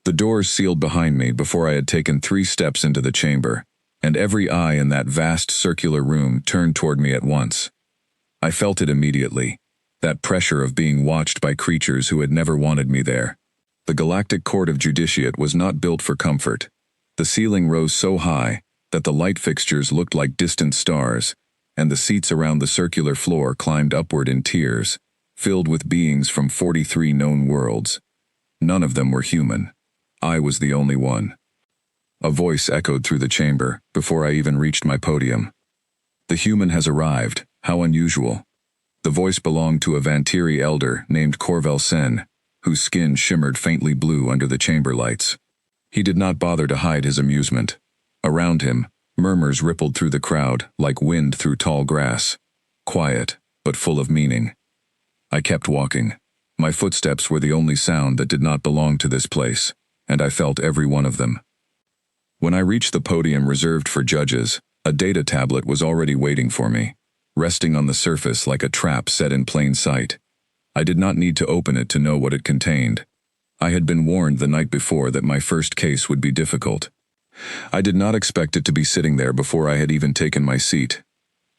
The doors sealed behind me before I had taken 3 steps into the chamber, and every eye in that vast circular room turned toward me at once. I felt it immediately, that pressure of being watched by creatures who had never wanted me there. The Galactic Court of Justiciate was not built for comfort. The ceiling rose so high that the light fixtures looked like distant stars, and the seats around the circular floor climbed upward in tiers, filled with beings from 43 known worlds. None of them were human. I was the only one. A voice echoed through the chamber before I even reached my podium. "The human has arrived. How unusual." The voice belonged to a Vantiri elder named Corvel Sen, whose skin shimmered faintly blue under the chamber lights. He did not bother to hide his amusement. Around him, murmurs rippled through the crowd like wind through tall grass. Quiet, but full of meaning. I kept walking. My footsteps were the only sound that did not belong to this place, and I felt every one of them. When I reached the podium reserved for judges, a data tablet was already waiting for me, resting on the surface like a trap set in plain sight. I did not need to open it to know what it contained. I had been warned the night before that my first case would be difficult. I did not expect it to be sitting there before I had even taken my seat.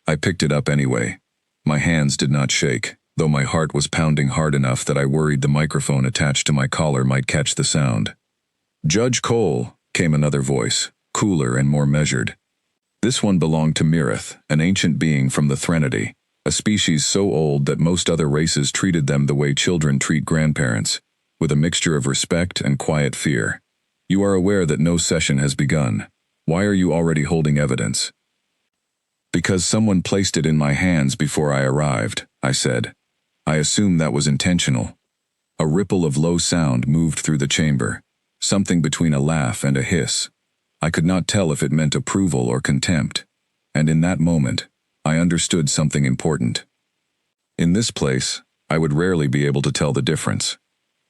I picked it up anyway. My hands did not shake, though my heart was pounding hard enough that I worried the microphone attached to my collar might catch the sound. "Judge Cole," came another voice, cooler and more measured. This one belonged to Mirith, an ancient being from the Threnody, a species so old that most other races treated them the way children treat grandparents, with a mixture of respect and quiet fear. "You are aware that no session has begun. Why are you already holding evidence?" "Because someone placed it in my hands before I arrived," I said. I assumed that was intentional. A ripple of low sound moved through the chamber, something between a laugh and a hiss. I could not tell if it meant approval or contempt, and in that moment, I understood something important. In this place, I would rarely be able to tell the difference.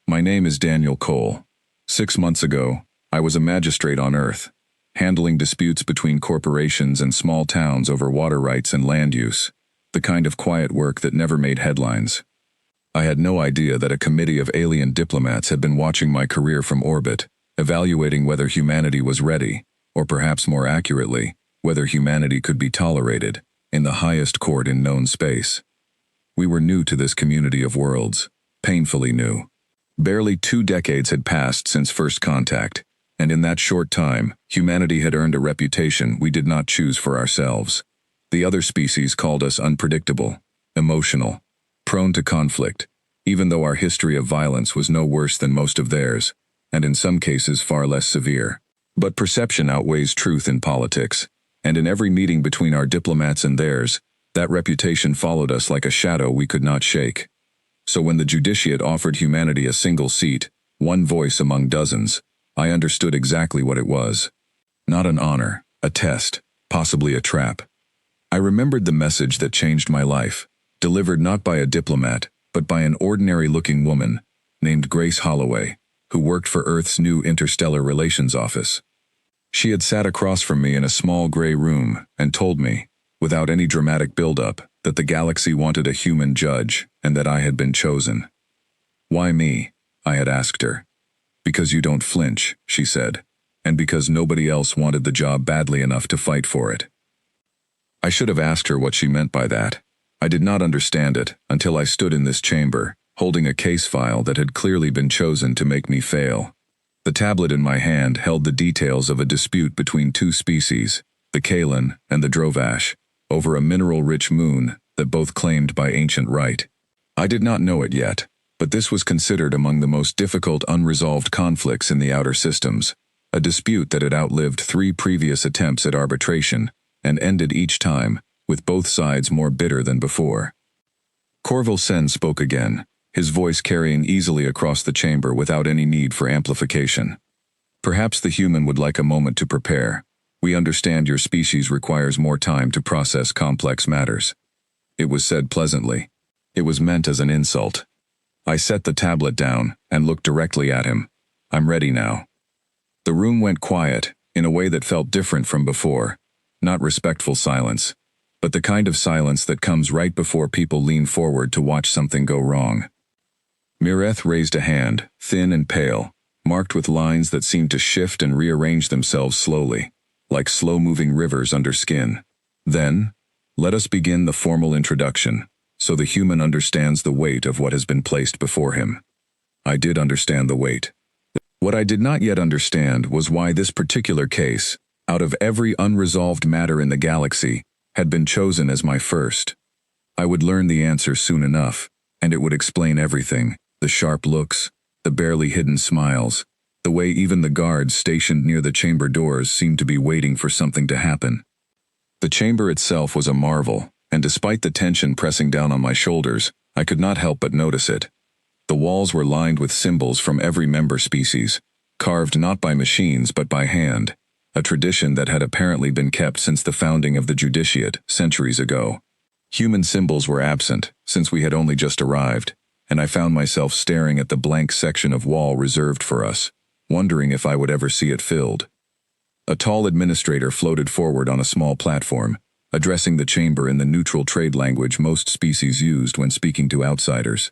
My name is Daniel Cole. 6 months ago, I was a magistrate on Earth, handling disputes between corporations and small towns over water rights and land use, the kind of quiet work that never made headlines. I had no idea that a committee of alien diplomats had been watching my career from orbit, evaluating whether humanity was ready, or perhaps more accurately, whether humanity could be tolerated, in the highest court in known space. We were new to this community of worlds, painfully new. Barely 2 decades had passed since first contact, and in that short time, humanity had earned a reputation we did not choose for ourselves. The other species called us unpredictable, emotional, prone to conflict, even though our history of violence was no worse than most of theirs, and in some cases far less severe. But perception outweighs truth in politics, and in every meeting between our diplomats and theirs, that reputation followed us like a shadow we could not shake. So when the Justiciate offered humanity a single seat, one voice among dozens, I understood exactly what it was. Not an honor, a test, possibly a trap. I remembered the message that changed my life, delivered not by a diplomat, but by an ordinary-looking woman named Grace Holloway, who worked for Earth's new Interstellar Relations Office. She had sat across from me in a small gray room and told me, without any dramatic build-up, that the galaxy wanted a human judge and that I had been chosen. "Why me?" I had asked her. "Because you don't flinch," she said, "and because nobody else wanted the job badly enough to fight for it." I should have asked her what she meant by that. I did not understand it until I stood in this chamber, holding a case file that had clearly been chosen to make me fail. The tablet in my hand held the details of a dispute between 2 species, the Kalan and the Drovash, over a mineral-rich moon that both claimed by ancient right. I did not know it yet, but this was considered among the most difficult unresolved conflicts in the outer systems, a dispute that had outlived 3 previous attempts at arbitration, and ended each time, with both sides more bitter than before. Corvel Sen spoke again, his voice carrying easily across the chamber without any need for amplification. "Perhaps the human would like a moment to prepare. We understand your species requires more time to process complex matters." It was said pleasantly. It was meant as an insult. I set the tablet down and looked directly at him. "I'm ready now." The room went quiet, in a way that felt different from before. Not respectful silence, but the kind of silence that comes right before people lean forward to watch something go wrong. Mireth raised a hand, thin and pale, marked with lines that seemed to shift and rearrange themselves slowly, like slow-moving rivers under skin. Then, let us begin the formal introduction, so the human understands the weight of what has been placed before him. I did understand the weight. What I did not yet understand was why this particular case, out of every unresolved matter in the galaxy, had been chosen as my first. I would learn the answer soon enough, and it would explain everything: the sharp looks, the barely hidden smiles, the way even the guards stationed near the chamber doors seemed to be waiting for something to happen. The chamber itself was a marvel, and despite the tension pressing down on my shoulders, I could not help but notice it. The walls were lined with symbols from every member species, carved not by machines but by hand, a tradition that had apparently been kept since the founding of the Judiciate centuries ago. Human symbols were absent, since we had only just arrived, and I found myself staring at the blank section of wall reserved for us, wondering if I would ever see it filled. A tall administrator floated forward on a small platform, addressing the chamber in the neutral trade language most species used when speaking to outsiders.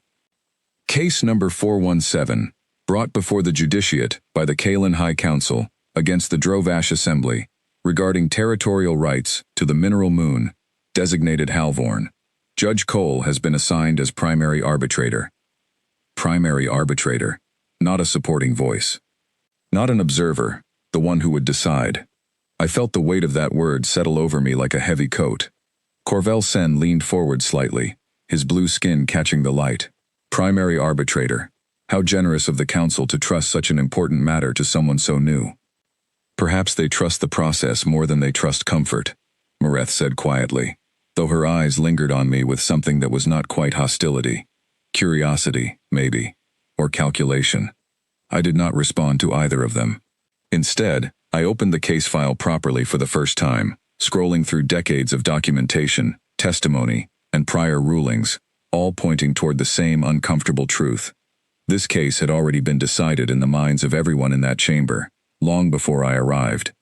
Case number 417, brought before the Judiciate by the Kalan High Council against the Drovash Assembly, regarding territorial rights to the mineral moon, designated Halvorn. Judge Cole has been assigned as primary arbitrator. Primary arbitrator, not a supporting voice. Not an observer, the one who would decide. I felt the weight of that word settle over me like a heavy coat. Corvel Sen leaned forward slightly, his blue skin catching the light. Primary arbitrator. How generous of the council to trust such an important matter to someone so new. Perhaps they trust the process more than they trust comfort, Mareth said quietly, though her eyes lingered on me with something that was not quite hostility. Curiosity, maybe, or calculation. I did not respond to either of them. Instead, I opened the case file properly for the first time, scrolling through decades of documentation, testimony, and prior rulings, all pointing toward the same uncomfortable truth. This case had already been decided in the minds of everyone in that chamber, long before I arrived.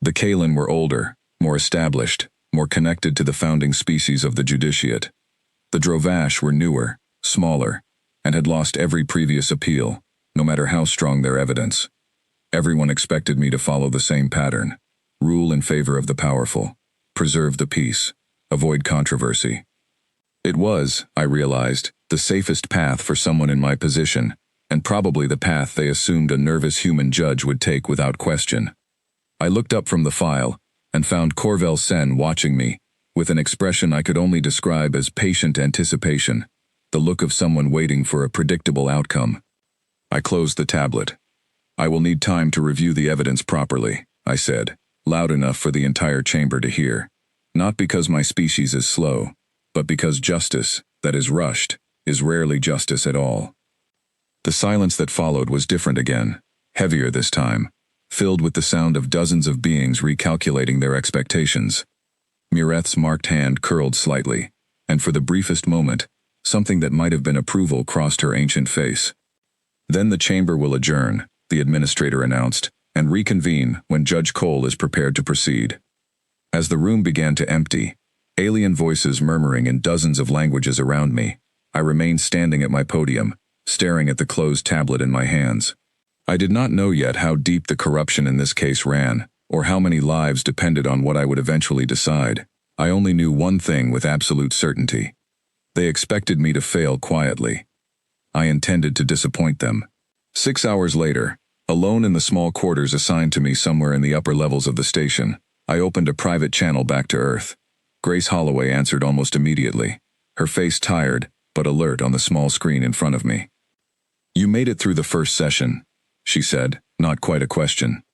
The Kalan were older, more established, more connected to the founding species of the Judiciate. The Drovash were newer, smaller, and had lost every previous appeal, no matter how strong their evidence. Everyone expected me to follow the same pattern: rule in favor of the powerful, preserve the peace, avoid controversy. It was, I realized, the safest path for someone in my position, and probably the path they assumed a nervous human judge would take without question. I looked up from the file, and found Corvel Sen watching me, with an expression I could only describe as patient anticipation, the look of someone waiting for a predictable outcome. I closed the tablet. I will need time to review the evidence properly, I said, loud enough for the entire chamber to hear. Not because my species is slow, but because justice, that is rushed, is rarely justice at all. The silence that followed was different again, heavier this time, filled with the sound of dozens of beings recalculating their expectations. Mireth's marked hand curled slightly, and for the briefest moment, something that might have been approval crossed her ancient face. Then the chamber will adjourn, the administrator announced, and reconvene when Judge Cole is prepared to proceed. As the room began to empty, alien voices murmuring in dozens of languages around me, I remained standing at my podium, staring at the closed tablet in my hands. I did not know yet how deep the corruption in this case ran, or how many lives depended on what I would eventually decide. I only knew one thing with absolute certainty. They expected me to fail quietly. I intended to disappoint them. 6 hours later, alone in the small quarters assigned to me somewhere in the upper levels of the station, I opened a private channel back to Earth. Grace Holloway answered almost immediately, her face tired but alert on the small screen in front of me. "You made it through the first session," she said, not quite a question.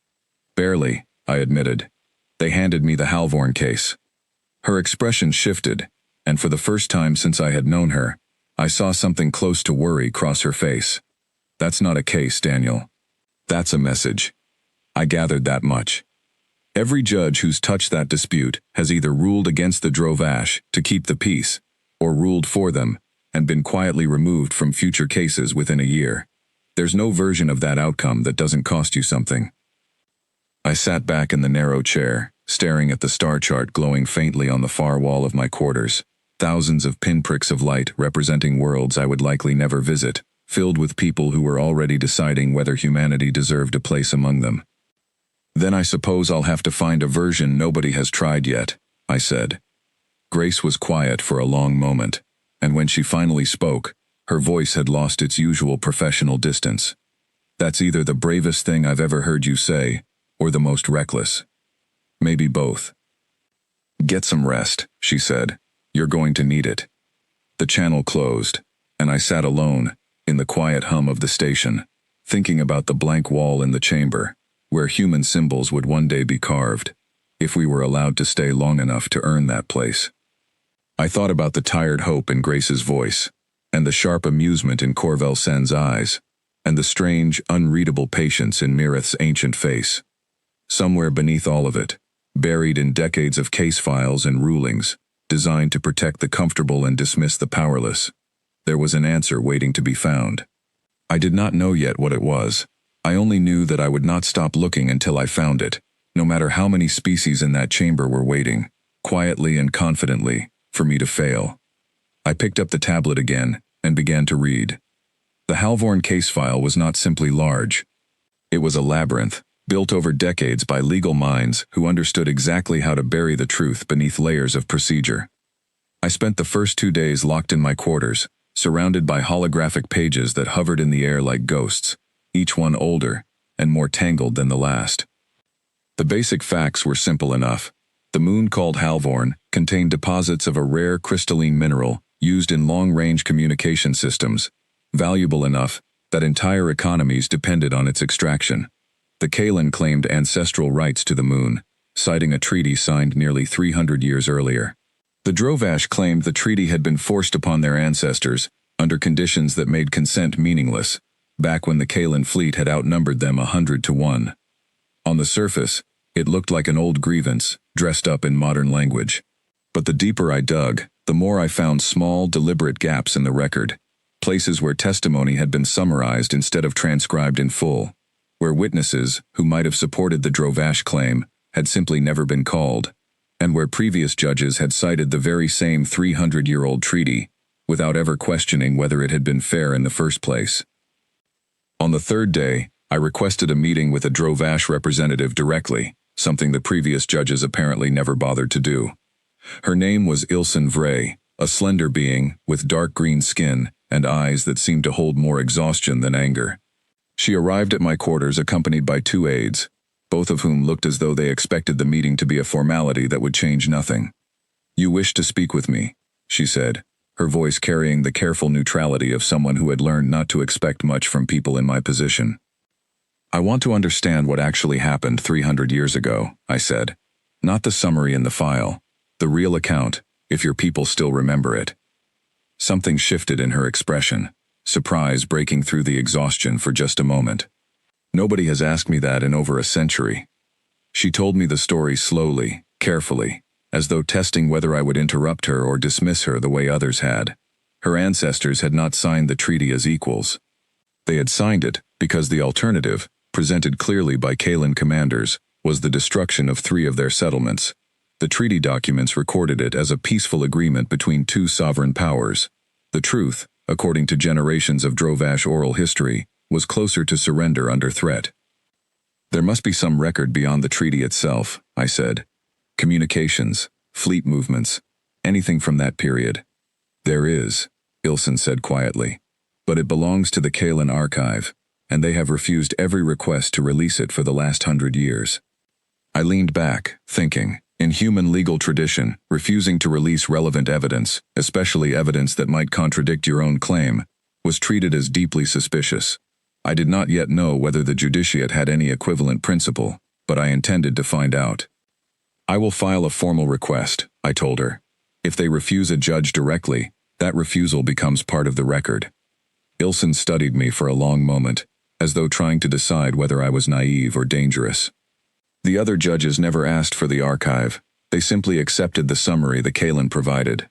"Barely," I admitted. They handed me the Halvorn case. Her expression shifted, and for the first time since I had known her, I saw something close to worry cross her face. "That's not a case, Daniel. That's a message." I gathered that much. Every judge who's touched that dispute has either ruled against the Drovash to keep the peace, or ruled for them, and been quietly removed from future cases within a year. There's no version of that outcome that doesn't cost you something. I sat back in the narrow chair, staring at the star chart glowing faintly on the far wall of my quarters, thousands of pinpricks of light representing worlds I would likely never visit, filled with people who were already deciding whether humanity deserved a place among them. "Then I suppose I'll have to find a version nobody has tried yet," I said. Grace was quiet for a long moment, and when she finally spoke, her voice had lost its usual professional distance. "That's either the bravest thing I've ever heard you say, or the most reckless. Maybe both." "Get some rest," she said. "You're going to need it." The channel closed, and I sat alone, in the quiet hum of the station, thinking about the blank wall in the chamber, where human symbols would one day be carved, if we were allowed to stay long enough to earn that place. I thought about the tired hope in Grace's voice, and the sharp amusement in Corvel Sen's eyes, and the strange, unreadable patience in Mirith's ancient face. Somewhere beneath all of it, buried in decades of case files and rulings, designed to protect the comfortable and dismiss the powerless, there was an answer waiting to be found. I did not know yet what it was. I only knew that I would not stop looking until I found it, no matter how many species in that chamber were waiting, quietly and confidently, for me to fail. I picked up the tablet again and began to read. The Halvorn case file was not simply large. It was a labyrinth, built over decades by legal minds who understood exactly how to bury the truth beneath layers of procedure. I spent the first 2 days locked in my quarters, surrounded by holographic pages that hovered in the air like ghosts, each one older and more tangled than the last. The basic facts were simple enough. The moon called Halvorn contained deposits of a rare crystalline mineral used in long-range communication systems, valuable enough that entire economies depended on its extraction. The Kalen claimed ancestral rights to the moon, citing a treaty signed nearly 300 years earlier. The Drovash claimed the treaty had been forced upon their ancestors under conditions that made consent meaningless, back when the Kalen fleet had outnumbered them 100 to 1. On the surface, it looked like an old grievance, dressed up in modern language. But the deeper I dug, the more I found small, deliberate gaps in the record, places where testimony had been summarized instead of transcribed in full, where witnesses, who might have supported the Drovash claim, had simply never been called, and where previous judges had cited the very same 300-year-old treaty, without ever questioning whether it had been fair in the first place. On the third day, I requested a meeting with a Drovash representative directly, something the previous judges apparently never bothered to do. Her name was Ilsen Vrey, a slender being with dark green skin and eyes that seemed to hold more exhaustion than anger. She arrived at my quarters accompanied by 2 aides, both of whom looked as though they expected the meeting to be a formality that would change nothing. "You wish to speak with me," she said, her voice carrying the careful neutrality of someone who had learned not to expect much from people in my position. "I want to understand what actually happened 300 years ago," I said. "Not the summary in the file. The real account, if your people still remember it." Something shifted in her expression, surprise breaking through the exhaustion for just a moment. "Nobody has asked me that in over a century." She told me the story slowly, carefully, as though testing whether I would interrupt her or dismiss her the way others had. Her ancestors had not signed the treaty as equals. They had signed it because the alternative, presented clearly by Kalen commanders, was the destruction of 3 of their settlements. The treaty documents recorded it as a peaceful agreement between 2 sovereign powers. The truth, according to generations of Drovash oral history, was closer to surrender under threat. "There must be some record beyond the treaty itself," I said. "Communications, fleet movements, anything from that period." "There is," Ilsen said quietly, "but it belongs to the Kalen archive, and they have refused every request to release it for the last 100 years. I leaned back, thinking. In human legal tradition, refusing to release relevant evidence, especially evidence that might contradict your own claim, was treated as deeply suspicious. I did not yet know whether the judiciate had any equivalent principle, but I intended to find out. "I will file a formal request," I told her. "If they refuse a judge directly, that refusal becomes part of the record." Ilsen studied me for a long moment, as though trying to decide whether I was naive or dangerous. "The other judges never asked for the archive. They simply accepted the summary the Kalen provided.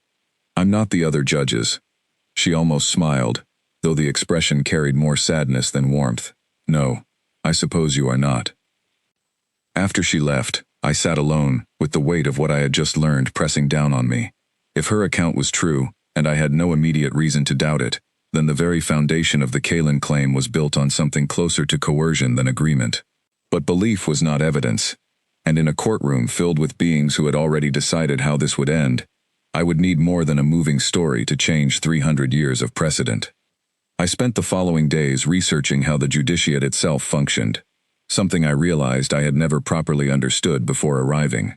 I'm not the other judges." She almost smiled, though the expression carried more sadness than warmth. "No, I suppose you are not." After she left, I sat alone, with the weight of what I had just learned pressing down on me. If her account was true, and I had no immediate reason to doubt it, then the very foundation of the Kalen claim was built on something closer to coercion than agreement. But belief was not evidence, and in a courtroom filled with beings who had already decided how this would end, I would need more than a moving story to change 300 years of precedent. I spent the following days researching how the judiciate itself functioned, something I realized I had never properly understood before arriving.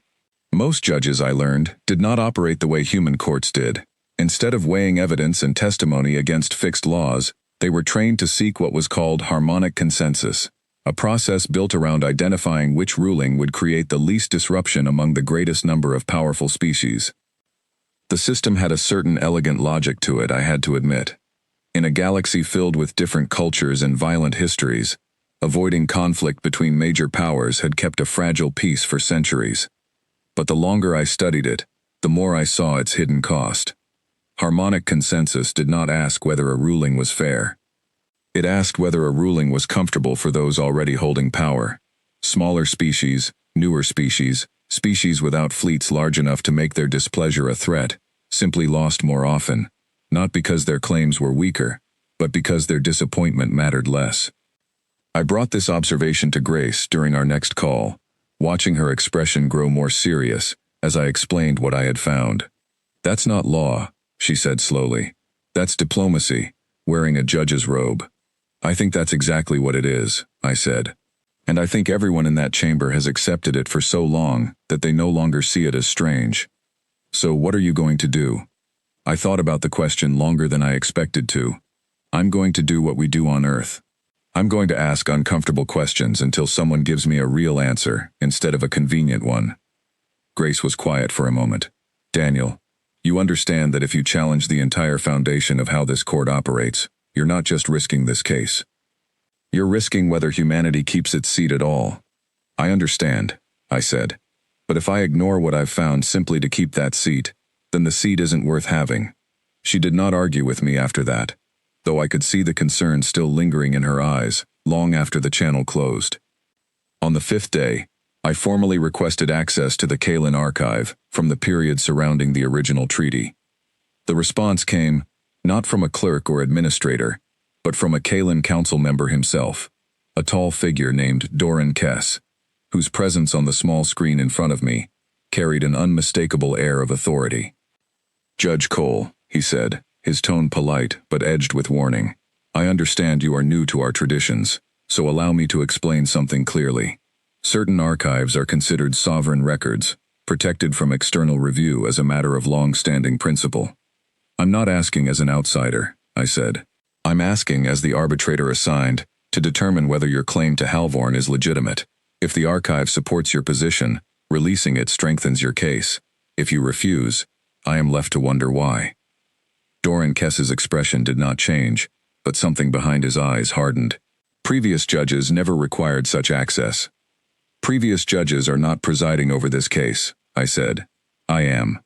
Most judges, I learned, did not operate the way human courts did. Instead of weighing evidence and testimony against fixed laws, they were trained to seek what was called harmonic consensus, a process built around identifying which ruling would create the least disruption among the greatest number of powerful species. The system had a certain elegant logic to it, I had to admit. In a galaxy filled with different cultures and violent histories, avoiding conflict between major powers had kept a fragile peace for centuries. But the longer I studied it, the more I saw its hidden cost. Harmonic consensus did not ask whether a ruling was fair. It asked whether a ruling was comfortable for those already holding power. Smaller species, newer species, species without fleets large enough to make their displeasure a threat, simply lost more often, not because their claims were weaker, but because their disappointment mattered less. I brought this observation to Grace during our next call, watching her expression grow more serious as I explained what I had found. "That's not law," she said slowly. "That's diplomacy, wearing a judge's robe." "I think that's exactly what it is," I said. "And I think everyone in that chamber has accepted it for so long that they no longer see it as strange. So what are you going to do?" I thought about the question longer than I expected to. "I'm going to do what we do on Earth. I'm going to ask uncomfortable questions until someone gives me a real answer instead of a convenient one." Grace was quiet for a moment. "Daniel, you understand that if you challenge the entire foundation of how this court operates, you're not just risking this case. You're risking whether humanity keeps its seat at all." "I understand," I said. "But if I ignore what I've found simply to keep that seat, then the seat isn't worth having." She did not argue with me after that, though I could see the concern still lingering in her eyes, long after the channel closed. On the 5th day, I formally requested access to the Kalen archive from the period surrounding the original treaty. The response came, not from a clerk or administrator, but from a Kalen council member himself, a tall figure named Doran Kess, whose presence on the small screen in front of me carried an unmistakable air of authority. "Judge Cole," he said, his tone polite but edged with warning, "I understand you are new to our traditions, so allow me to explain something clearly. Certain archives are considered sovereign records, protected from external review as a matter of long-standing principle. I'm not asking as an outsider," I said. "I'm asking as the arbitrator assigned to determine whether your claim to Halvorn is legitimate. If the archive supports your position, releasing it strengthens your case. If you refuse, I am left to wonder why." Doran Kess's expression did not change, but something behind his eyes hardened. "Previous judges never required such access. Previous judges are not presiding over this case," I said. "I am."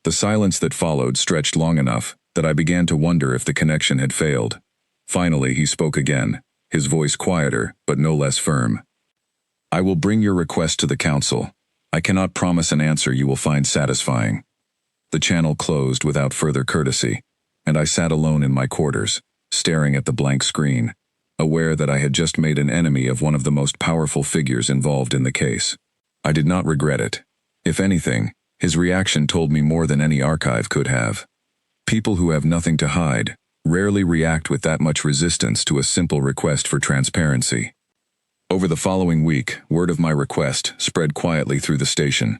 The silence that followed stretched long enough that I began to wonder if the connection had failed. Finally, he spoke again, his voice quieter but no less firm. "I will bring your request to the council. I cannot promise an answer you will find satisfying." The channel closed without further courtesy, and I sat alone in my quarters, staring at the blank screen, aware that I had just made an enemy of one of the most powerful figures involved in the case. I did not regret it. If anything, his reaction told me more than any archive could have. People who have nothing to hide rarely react with that much resistance to a simple request for transparency. Over the following week, word of my request spread quietly through the station,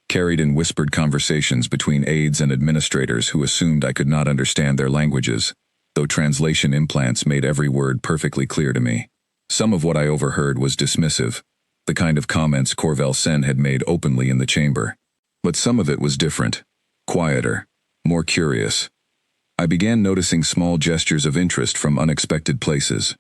carried in whispered conversations between aides and administrators who assumed I could not understand their languages, though translation implants made every word perfectly clear to me. Some of what I overheard was dismissive, the kind of comments Corvel Sen had made openly in the chamber. But some of it was different, quieter, more curious. I began noticing small gestures of interest from unexpected places.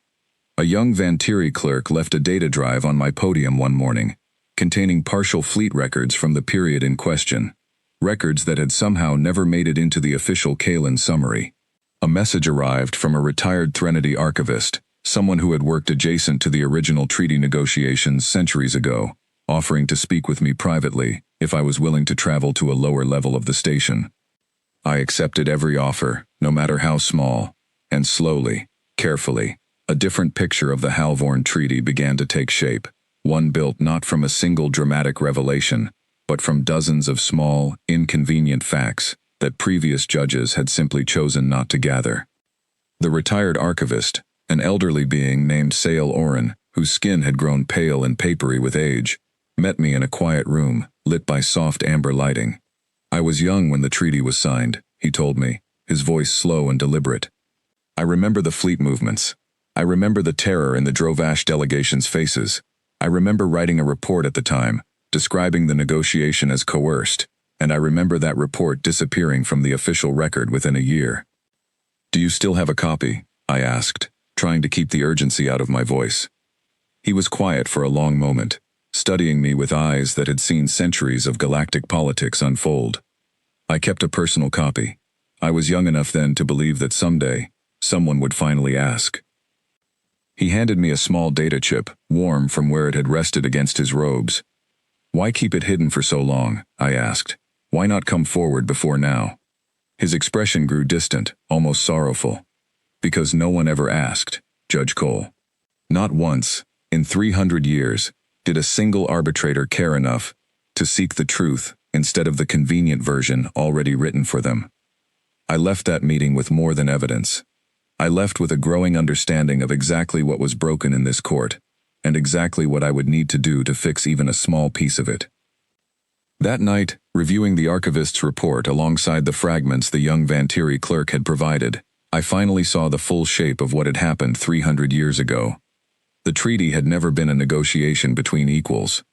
A young Vantiri clerk left a data drive on my podium one morning, containing partial fleet records from the period in question, records that had somehow never made it into the official Kalen summary. A message arrived from a retired Threnody archivist, someone who had worked adjacent to the original treaty negotiations centuries ago, offering to speak with me privately if I was willing to travel to a lower level of the station. I accepted every offer, no matter how small, And slowly, carefully, a different picture of the Halvorn Treaty began to take shape, one built not from a single dramatic revelation, but from dozens of small, inconvenient facts that previous judges had simply chosen not to gather. The retired archivist, an elderly being named Sale Oren, whose skin had grown pale and papery with age, met me in a quiet room, lit by soft amber lighting. I was young when the treaty was signed, he told me, his voice slow and deliberate. I remember the fleet movements. I remember the terror in the Drovash delegation's faces. I remember writing a report at the time, describing the negotiation as coerced, and I remember that report disappearing from the official record within a year. Do you still have a copy? I asked, trying to keep the urgency out of my voice. He was quiet for a long moment, studying me with eyes that had seen centuries of galactic politics unfold. I kept a personal copy. I was young enough then to believe that someday, someone would finally ask. He handed me a small data chip, warm from where it had rested against his robes. Why keep it hidden for so long? I asked. Why not come forward before now? His expression grew distant, almost sorrowful. Because no one ever asked, Judge Cole. Not once, in 300 years, did a single arbitrator care enough to seek the truth instead of the convenient version already written for them. I left that meeting with more than evidence. I left with a growing understanding of exactly what was broken in this court, and exactly what I would need to do to fix even a small piece of it. That night, reviewing the archivist's report alongside the fragments the young Vantiri clerk had provided, I finally saw the full shape of what had happened 300 years ago. The treaty had never been a negotiation between equals.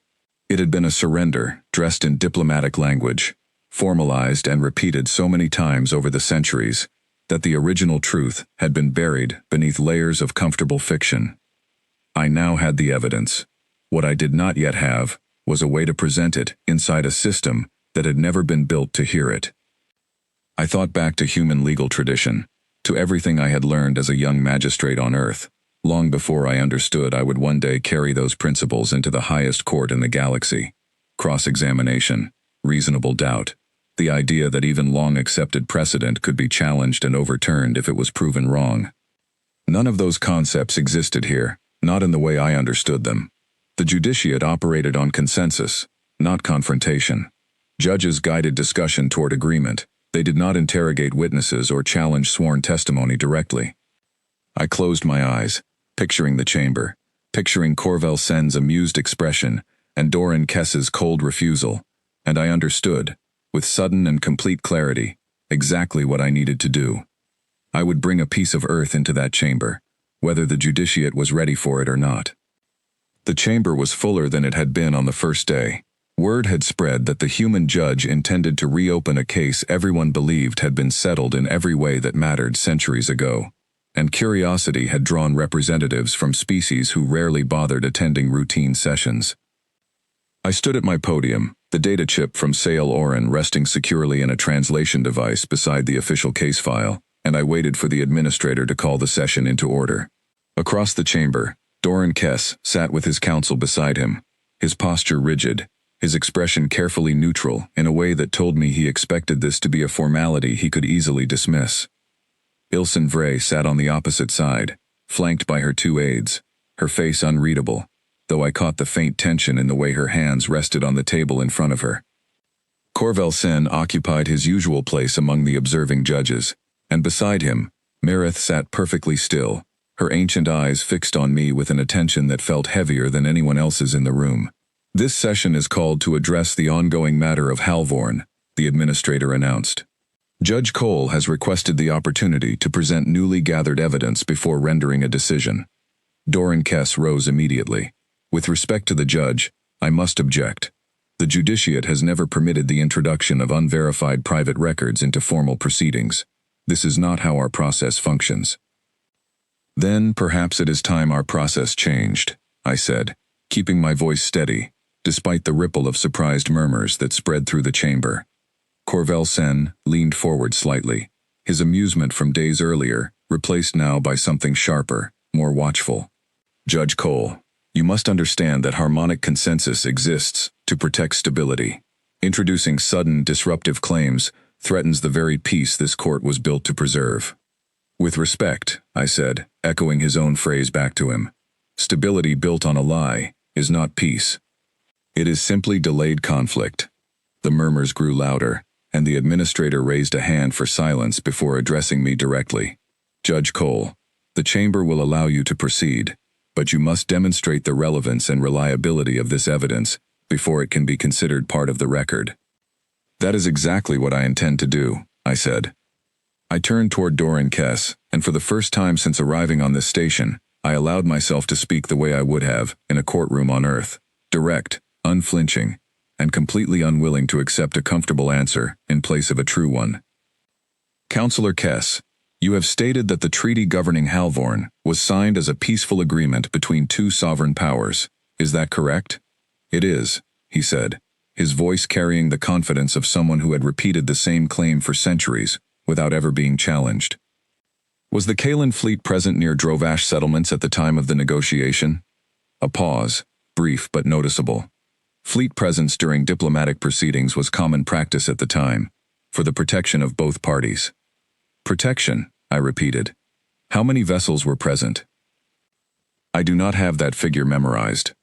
It had been a surrender, dressed in diplomatic language, formalized and repeated so many times over the centuries, that the original truth had been buried beneath layers of comfortable fiction. I now had the evidence. What I did not yet have was a way to present it inside a system that had never been built to hear it. I thought back to human legal tradition, to everything I had learned as a young magistrate on Earth, long before I understood I would one day carry those principles into the highest court in the galaxy. Cross-examination, reasonable doubt, the idea that even long-accepted precedent could be challenged and overturned if it was proven wrong. None of those concepts existed here, not in the way I understood them. The judiciate operated on consensus, not confrontation. Judges guided discussion toward agreement. They did not interrogate witnesses or challenge sworn testimony directly. I closed my eyes, picturing the chamber, picturing Corvel Sen's amused expression and Doran Kess's cold refusal, and I understood, with sudden and complete clarity, exactly what I needed to do. I would bring a piece of Earth into that chamber, whether the judiciate was ready for it or not. The chamber was fuller than it had been on the first day. Word had spread that the human judge intended to reopen a case everyone believed had been settled in every way that mattered centuries ago, and curiosity had drawn representatives from species who rarely bothered attending routine sessions. I stood at my podium, the data chip from Sale Oren resting securely in a translation device beside the official case file, and I waited for the administrator to call the session into order. Across the chamber, Doran Kess sat with his counsel beside him, his posture rigid, his expression carefully neutral in a way that told me he expected this to be a formality he could easily dismiss. Ilsen Vray sat on the opposite side, flanked by her two aides, her face unreadable, though I caught the faint tension in the way her hands rested on the table in front of her. Corvel Sen occupied his usual place among the observing judges, and beside him, Marith sat perfectly still, her ancient eyes fixed on me with an attention that felt heavier than anyone else's in the room. This session is called to address the ongoing matter of Halvorn, the administrator announced. Judge Cole has requested the opportunity to present newly gathered evidence before rendering a decision. Doran Kess rose immediately. With respect to the judge, I must object. The judiciate has never permitted the introduction of unverified private records into formal proceedings. This is not how our process functions. Then perhaps it is time our process changed, I said, keeping my voice steady, despite the ripple of surprised murmurs that spread through the chamber. Corvel Sen leaned forward slightly, his amusement from days earlier replaced now by something sharper, more watchful. Judge Cole, you must understand that harmonic consensus exists to protect stability. Introducing sudden, disruptive claims threatens the very peace this court was built to preserve. With respect, I said, echoing his own phrase back to him. Stability built on a lie is not peace. It is simply delayed conflict. The murmurs grew louder, and the administrator raised a hand for silence before addressing me directly. Judge Cole, the chamber will allow you to proceed, but you must demonstrate the relevance and reliability of this evidence before it can be considered part of the record. That is exactly what I intend to do, I said. I turned toward Doran Kess, and for the first time since arriving on this station, I allowed myself to speak the way I would have in a courtroom on Earth, direct, unflinching, and completely unwilling to accept a comfortable answer in place of a true one. Counselor Kess, you have stated that the treaty governing Halvorn was signed as a peaceful agreement between two sovereign powers. Is that correct? It is, he said, his voice carrying the confidence of someone who had repeated the same claim for centuries without ever being challenged. Was the Kalan fleet present near Drovash settlements at the time of the negotiation? A pause, brief but noticeable. Fleet presence during diplomatic proceedings was common practice at the time, for the protection of both parties. Protection, I repeated. How many vessels were present? I do not have that figure memorized.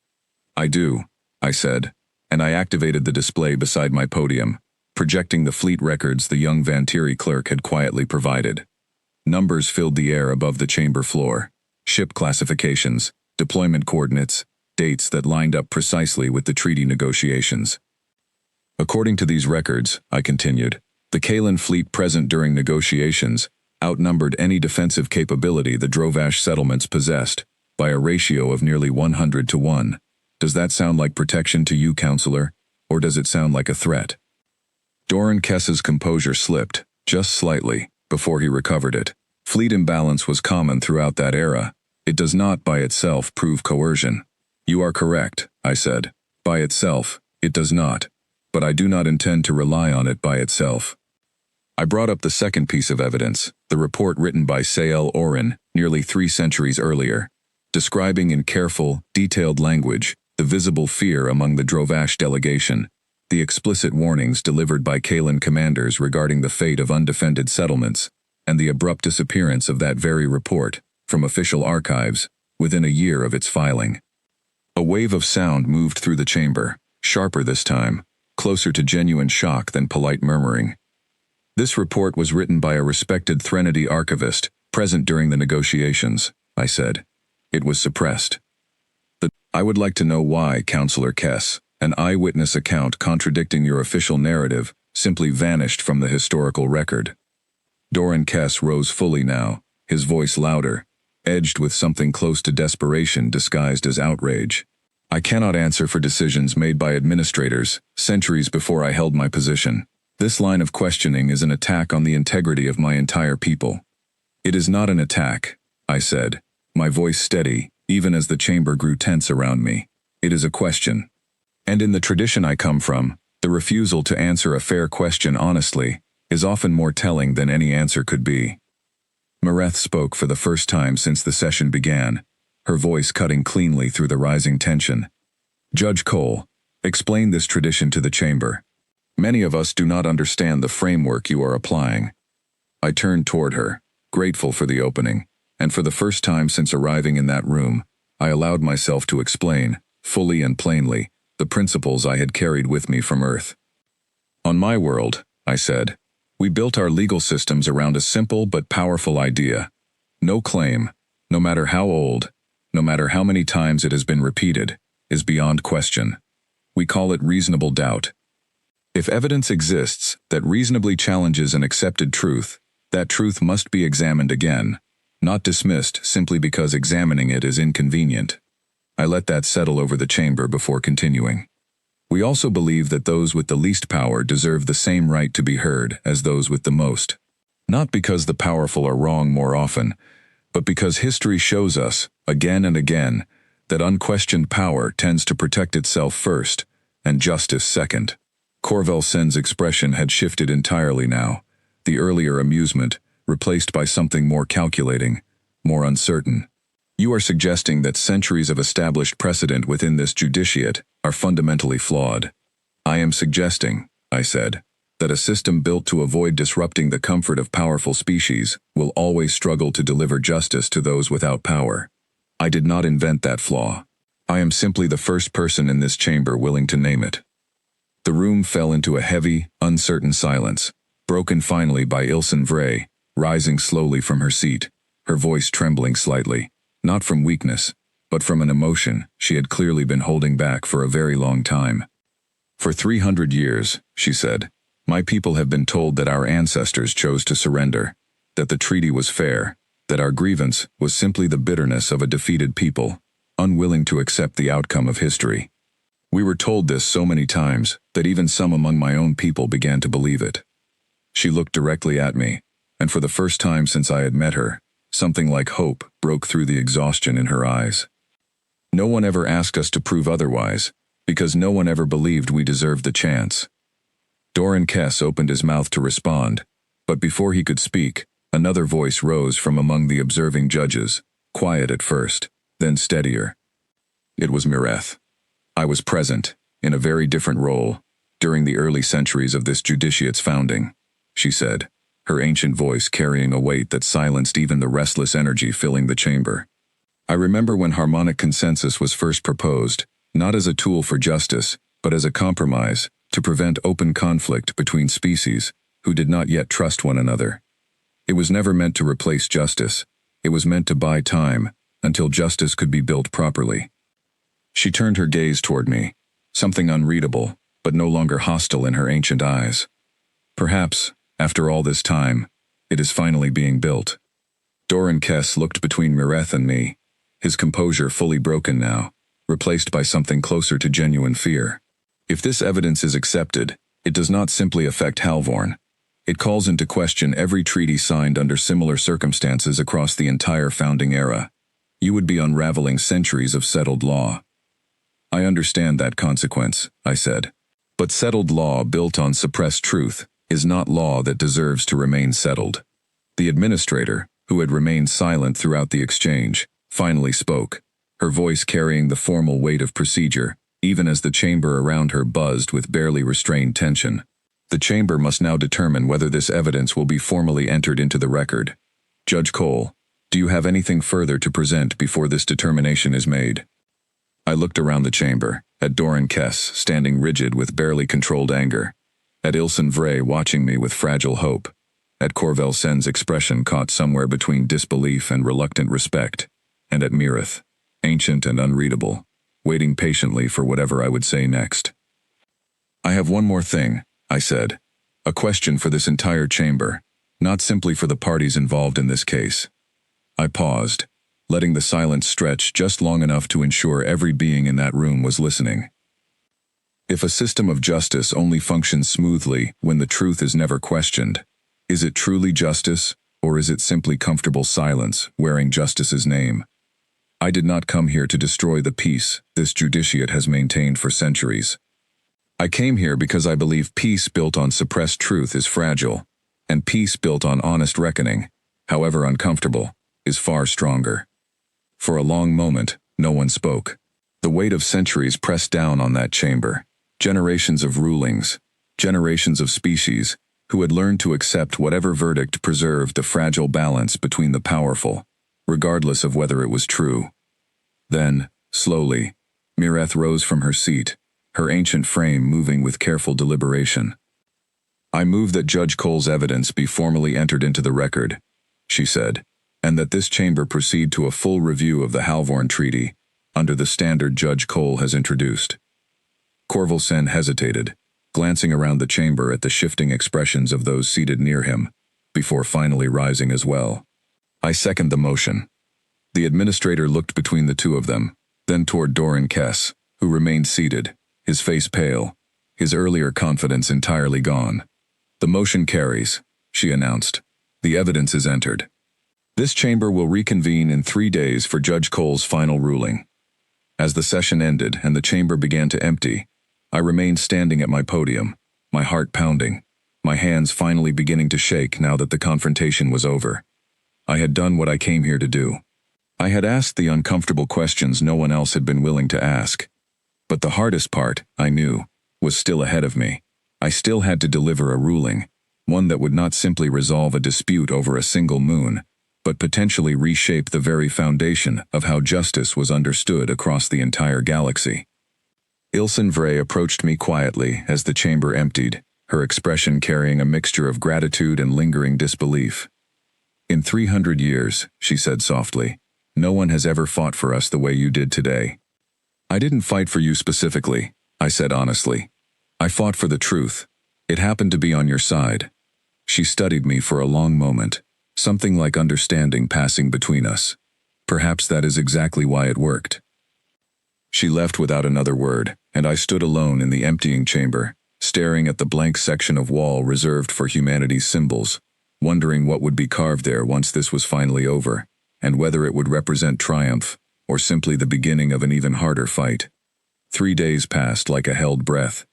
I do, I said, and I activated the display beside my podium, projecting the fleet records the young Vantiri clerk had quietly provided. Numbers filled the air above the chamber floor, ship classifications, deployment coordinates, dates that lined up precisely with the treaty negotiations. According to these records, I continued, the Kalan fleet present during negotiations outnumbered any defensive capability the Drovash settlements possessed by a ratio of nearly 100 to 1. Does that sound like protection to you, Counselor, or does it sound like a threat? Doran Kess's composure slipped, just slightly, before he recovered it. Fleet imbalance was common throughout that era. It does not by itself prove coercion. You are correct, I said. By itself, it does not. But I do not intend to rely on it by itself. I brought up the second piece of evidence, the report written by Sael Orin nearly 3 centuries earlier, describing in careful, detailed language the visible fear among the Drovash delegation, the explicit warnings delivered by Kalan commanders regarding the fate of undefended settlements, and the abrupt disappearance of that very report from official archives within a year of its filing. A wave of sound moved through the chamber, sharper this time, closer to genuine shock than polite murmuring. This report was written by a respected Threnody archivist present during the negotiations, I said. It was suppressed. I would like to know why, Counselor Kess, an eyewitness account contradicting your official narrative simply vanished from the historical record. Doran Kess rose fully now, his voice louder, edged with something close to desperation disguised as outrage. I cannot answer for decisions made by administrators centuries before I held my position. This line of questioning is an attack on the integrity of my entire people. It is not an attack, I said, my voice steady, even as the chamber grew tense around me. It is a question. And in the tradition I come from, the refusal to answer a fair question honestly is often more telling than any answer could be. Mareth spoke for the first time since the session began, her voice cutting cleanly through the rising tension. Judge Cole, explain this tradition to the chamber. Many of us do not understand the framework you are applying. I turned toward her, grateful for the opening, and for the first time since arriving in that room, I allowed myself to explain, fully and plainly, the principles I had carried with me from Earth. On my world, I said, we built our legal systems around a simple but powerful idea. No claim, no matter how old, no matter how many times it has been repeated, is beyond question. We call it reasonable doubt. If evidence exists that reasonably challenges an accepted truth, that truth must be examined again, not dismissed simply because examining it is inconvenient. I let that settle over the chamber before continuing. We also believe that those with the least power deserve the same right to be heard as those with the most. Not because the powerful are wrong more often, but because history shows us, again and again, that unquestioned power tends to protect itself first, and justice second. Corvel Sen's expression had shifted entirely now, the earlier amusement replaced by something more calculating, more uncertain. You are suggesting that centuries of established precedent within this judiciate are fundamentally flawed. I am suggesting, I said, that a system built to avoid disrupting the comfort of powerful species will always struggle to deliver justice to those without power. I did not invent that flaw. I am simply the first person in this chamber willing to name it. The room fell into a heavy, uncertain silence, broken finally by Ilsen Vray, rising slowly from her seat, her voice trembling slightly, not from weakness, but from an emotion she had clearly been holding back for a very long time. For 300 years, she said, my people have been told that our ancestors chose to surrender, that the treaty was fair, that our grievance was simply the bitterness of a defeated people, unwilling to accept the outcome of history. We were told this so many times that even some among my own people began to believe it. She looked directly at me, and for the first time since I had met her, something like hope broke through the exhaustion in her eyes. No one ever asked us to prove otherwise, because no one ever believed we deserved the chance. Doran Kess opened his mouth to respond, but before he could speak, another voice rose from among the observing judges, quiet at first, then steadier. It was Mireth. I was present, in a very different role, during the early centuries of this judiciate's founding, she said, her ancient voice carrying a weight that silenced even the restless energy filling the chamber. I remember when harmonic consensus was first proposed, not as a tool for justice, but as a compromise, to prevent open conflict between species who did not yet trust one another. It was never meant to replace justice. It was meant to buy time, until justice could be built properly. She turned her gaze toward me, something unreadable, but no longer hostile in her ancient eyes. Perhaps, after all this time, it is finally being built. Doran Kess looked between Mireth and me, his composure fully broken now, replaced by something closer to genuine fear. If this evidence is accepted, it does not simply affect Halvorn. It calls into question every treaty signed under similar circumstances across the entire founding era. You would be unraveling centuries of settled law. I understand that consequence, I said. But settled law built on suppressed truth is not law that deserves to remain settled. The administrator, who had remained silent throughout the exchange, finally spoke, her voice carrying the formal weight of procedure, even as the chamber around her buzzed with barely restrained tension. The chamber must now determine whether this evidence will be formally entered into the record. Judge Cole, do you have anything further to present before this determination is made? I looked around the chamber, at Doran Kess standing rigid with barely controlled anger, at Ilsen Vray watching me with fragile hope, at Corvel Sen's expression caught somewhere between disbelief and reluctant respect, and at Mireth, ancient and unreadable, waiting patiently for whatever I would say next. I have one more thing, I said, a question for this entire chamber, not simply for the parties involved in this case. I paused, letting the silence stretch just long enough to ensure every being in that room was listening. If a system of justice only functions smoothly when the truth is never questioned, is it truly justice, or is it simply comfortable silence wearing justice's name? I did not come here to destroy the peace this judiciate has maintained for centuries. I came here because I believe peace built on suppressed truth is fragile, and peace built on honest reckoning, however uncomfortable, is far stronger. For a long moment, no one spoke. The weight of centuries pressed down on that chamber, generations of rulings, generations of species, who had learned to accept whatever verdict preserved the fragile balance between the powerful, regardless of whether it was true. Then, slowly, Mireth rose from her seat, her ancient frame moving with careful deliberation. I move that Judge Cole's evidence be formally entered into the record, she said, and that this chamber proceed to a full review of the Halvorn Treaty, under the standard Judge Cole has introduced. Corvel Sen hesitated, glancing around the chamber at the shifting expressions of those seated near him, before finally rising as well. I second the motion. The administrator looked between the two of them, then toward Doran Kess, who remained seated, his face pale, his earlier confidence entirely gone. The motion carries, she announced. The evidence is entered. This chamber will reconvene in 3 days for Judge Cole's final ruling. As the session ended and the chamber began to empty, I remained standing at my podium, my heart pounding, my hands finally beginning to shake now that the confrontation was over. I had done what I came here to do. I had asked the uncomfortable questions no one else had been willing to ask. But the hardest part, I knew, was still ahead of me. I still had to deliver a ruling, one that would not simply resolve a dispute over a single moon, but potentially reshape the very foundation of how justice was understood across the entire galaxy. Ilsen Vray approached me quietly as the chamber emptied, her expression carrying a mixture of gratitude and lingering disbelief. "In 300 years," she said softly, "no one has ever fought for us the way you did today." "I didn't fight for you specifically," I said honestly. "I fought for the truth. It happened to be on your side." She studied me for a long moment, something like understanding passing between us. Perhaps that is exactly why it worked. She left without another word, and I stood alone in the emptying chamber, staring at the blank section of wall reserved for humanity's symbols, wondering what would be carved there once this was finally over, and whether it would represent triumph, or simply the beginning of an even harder fight. 3 days passed like a held breath.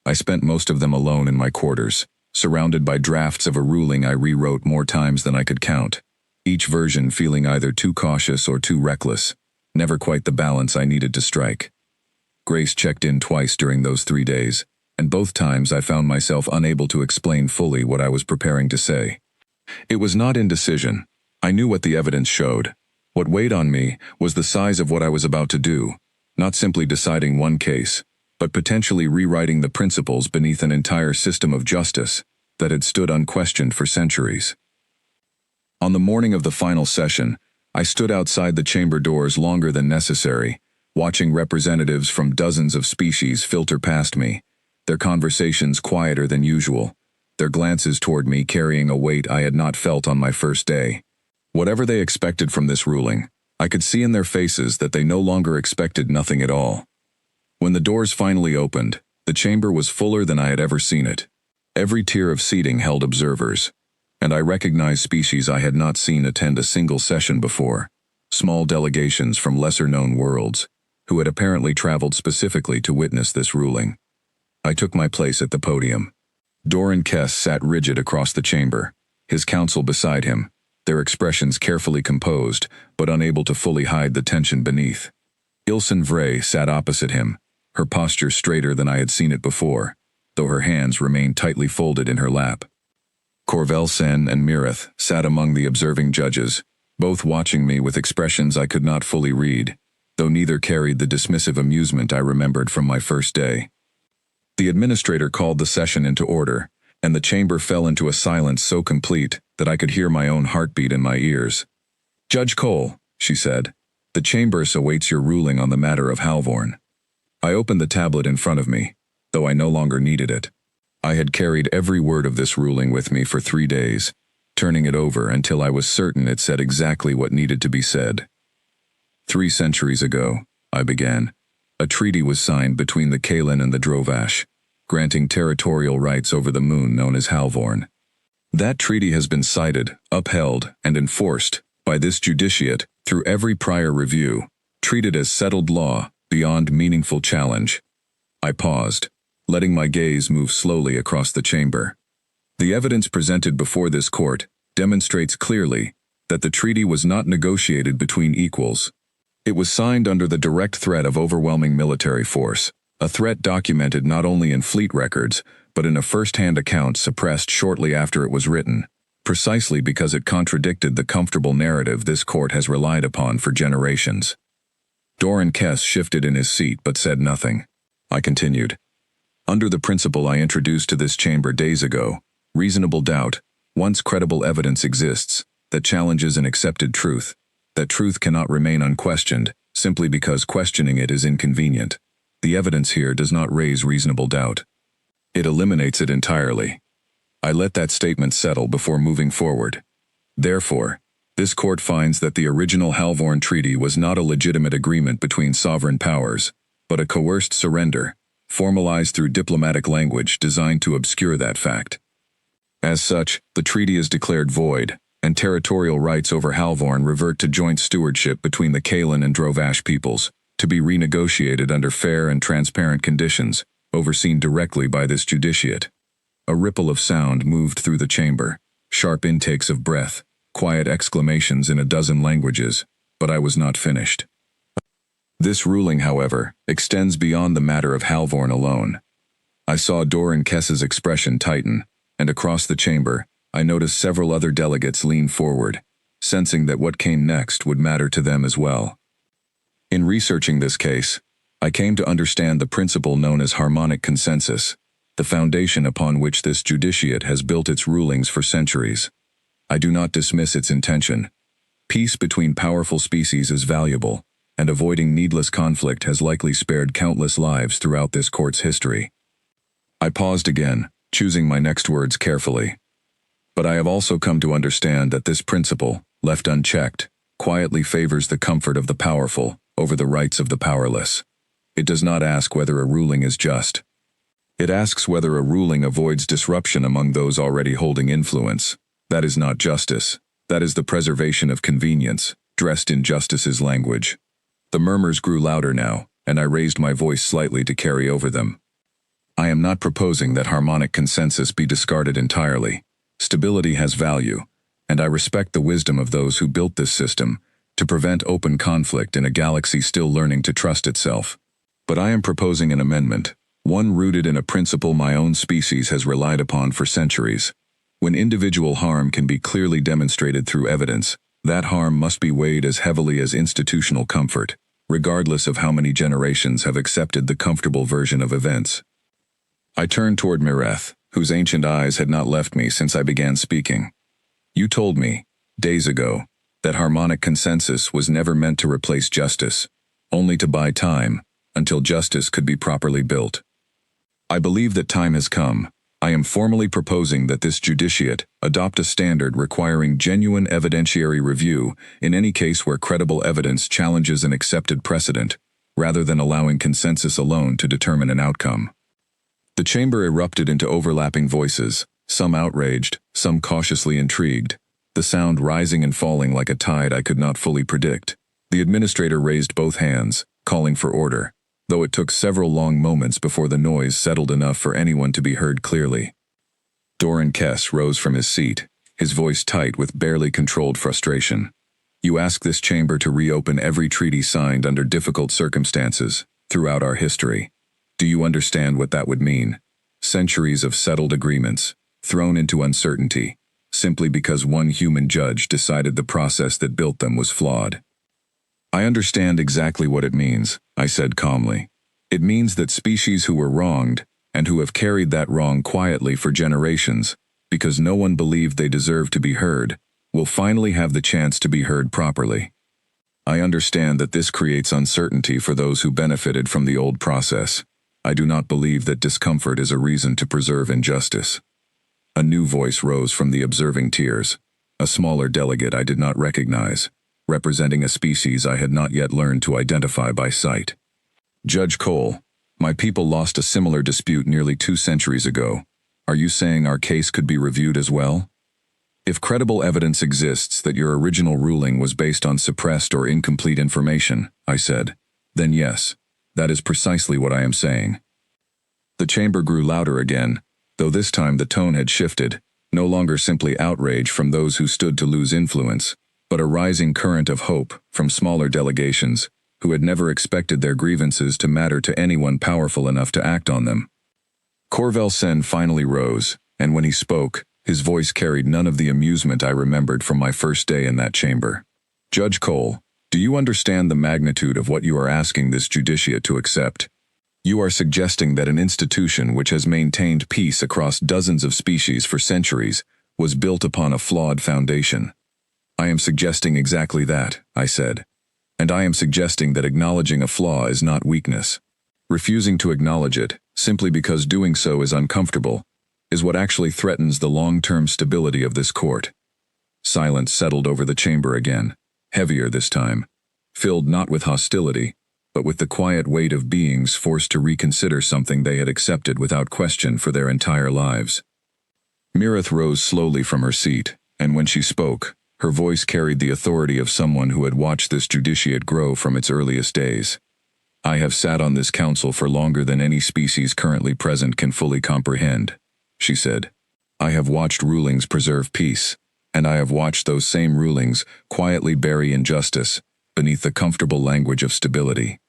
I spent most of them alone in my quarters, surrounded by drafts of a ruling I rewrote more times than I could count, each version feeling either too cautious or too reckless, never quite the balance I needed to strike. Grace checked in twice during those 3 days, and both times I found myself unable to explain fully what I was preparing to say. It was not indecision. I knew what the evidence showed. What weighed on me was the size of what I was about to do, not simply deciding one case, but potentially rewriting the principles beneath an entire system of justice that had stood unquestioned for centuries. On the morning of the final session, I stood outside the chamber doors longer than necessary, watching representatives from dozens of species filter past me, their conversations quieter than usual, their glances toward me carrying a weight I had not felt on my first day. Whatever they expected from this ruling, I could see in their faces that they no longer expected nothing at all. When the doors finally opened, the chamber was fuller than I had ever seen it. Every tier of seating held observers, and I recognized species I had not seen attend a single session before, small delegations from lesser-known worlds, who had apparently traveled specifically to witness this ruling. I took my place at the podium. Doran Kess sat rigid across the chamber, his counsel beside him, their expressions carefully composed, but unable to fully hide the tension beneath. Ilsen Vray sat opposite him, her posture straighter than I had seen it before, though her hands remained tightly folded in her lap. Corvel Sen and Mirith sat among the observing judges, both watching me with expressions I could not fully read, though neither carried the dismissive amusement I remembered from my first day. The administrator called the session into order, and the chamber fell into a silence so complete that I could hear my own heartbeat in my ears. "Judge Cole," she said, "the chamber awaits your ruling on the matter of Halvorn." I opened the tablet in front of me, though I no longer needed it. I had carried every word of this ruling with me for 3 days, turning it over until I was certain it said exactly what needed to be said. 3 centuries ago, I began, a treaty was signed between the Kalen and the Drovash, granting territorial rights over the moon known as Halvorn. That treaty has been cited, upheld, and enforced by this judiciate through every prior review, treated as settled law, beyond meaningful challenge. I paused, letting my gaze move slowly across the chamber. The evidence presented before this court demonstrates clearly that the treaty was not negotiated between equals. It was signed under the direct threat of overwhelming military force, a threat documented not only in fleet records, but in a first-hand account suppressed shortly after it was written, precisely because it contradicted the comfortable narrative this court has relied upon for generations. Doran Kess shifted in his seat but said nothing. I continued. Under the principle I introduced to this chamber days ago, reasonable doubt, once credible evidence exists, that challenges an accepted truth, that truth cannot remain unquestioned, simply because questioning it is inconvenient. The evidence here does not raise reasonable doubt. It eliminates it entirely. I let that statement settle before moving forward. Therefore, this court finds that the original Halvorn Treaty was not a legitimate agreement between sovereign powers, but a coerced surrender, formalized through diplomatic language designed to obscure that fact. As such, the treaty is declared void, and territorial rights over Halvorn revert to joint stewardship between the Kalen and Drovash peoples, to be renegotiated under fair and transparent conditions, overseen directly by this judiciate. A ripple of sound moved through the chamber, sharp intakes of breath, quiet exclamations in a dozen languages, but I was not finished. This ruling, however, extends beyond the matter of Halvorn alone. I saw Doran Kess's expression tighten, and across the chamber, I noticed several other delegates lean forward, sensing that what came next would matter to them as well. In researching this case, I came to understand the principle known as harmonic consensus, the foundation upon which this judiciate has built its rulings for centuries. I do not dismiss its intention. Peace between powerful species is valuable, and avoiding needless conflict has likely spared countless lives throughout this court's history. I paused again, choosing my next words carefully. But I have also come to understand that this principle, left unchecked, quietly favors the comfort of the powerful over the rights of the powerless. It does not ask whether a ruling is just. It asks whether a ruling avoids disruption among those already holding influence. That is not justice. That is the preservation of convenience, dressed in justice's language. The murmurs grew louder now, and I raised my voice slightly to carry over them. I am not proposing that harmonic consensus be discarded entirely. Stability has value, and I respect the wisdom of those who built this system to prevent open conflict in a galaxy still learning to trust itself. But I am proposing an amendment, one rooted in a principle my own species has relied upon for centuries. When individual harm can be clearly demonstrated through evidence, that harm must be weighed as heavily as institutional comfort, regardless of how many generations have accepted the comfortable version of events. I turned toward Mireth, whose ancient eyes had not left me since I began speaking. You told me, days ago, that harmonic consensus was never meant to replace justice, only to buy time, until justice could be properly built. I believe that time has come. I am formally proposing that this judiciate adopt a standard requiring genuine evidentiary review in any case where credible evidence challenges an accepted precedent, rather than allowing consensus alone to determine an outcome. The chamber erupted into overlapping voices, some outraged, some cautiously intrigued, the sound rising and falling like a tide I could not fully predict. The administrator raised both hands, calling for order, though it took several long moments before the noise settled enough for anyone to be heard clearly. Doran Kess rose from his seat, his voice tight with barely controlled frustration. You ask this chamber to reopen every treaty signed under difficult circumstances throughout our history. Do you understand what that would mean? Centuries of settled agreements, thrown into uncertainty, simply because one human judge decided the process that built them was flawed. I understand exactly what it means, I said calmly. It means that species who were wronged, and who have carried that wrong quietly for generations, because no one believed they deserved to be heard, will finally have the chance to be heard properly. I understand that this creates uncertainty for those who benefited from the old process. I do not believe that discomfort is a reason to preserve injustice. A new voice rose from the observing tiers, a smaller delegate I did not recognize, representing a species I had not yet learned to identify by sight. Judge Cole, my people lost a similar dispute nearly 2 centuries ago. Are you saying our case could be reviewed as well? If credible evidence exists that your original ruling was based on suppressed or incomplete information, I said, then yes, that is precisely what I am saying. The chamber grew louder again, though this time the tone had shifted, no longer simply outrage from those who stood to lose influence, but a rising current of hope from smaller delegations who had never expected their grievances to matter to anyone powerful enough to act on them. Corvel Sen finally rose, and when he spoke, his voice carried none of the amusement I remembered from my first day in that chamber. Judge Cole, do you understand the magnitude of what you are asking this judiciate to accept? You are suggesting that an institution which has maintained peace across dozens of species for centuries was built upon a flawed foundation. I am suggesting exactly that, I said. And I am suggesting that acknowledging a flaw is not weakness. Refusing to acknowledge it, simply because doing so is uncomfortable, is what actually threatens the long-term stability of this court. Silence settled over the chamber again, heavier this time, filled not with hostility, but with the quiet weight of beings forced to reconsider something they had accepted without question for their entire lives. Mireth rose slowly from her seat, and when she spoke, her voice carried the authority of someone who had watched this judiciate grow from its earliest days. I have sat on this council for longer than any species currently present can fully comprehend, she said. I have watched rulings preserve peace, and I have watched those same rulings quietly bury injustice beneath the comfortable language of stability.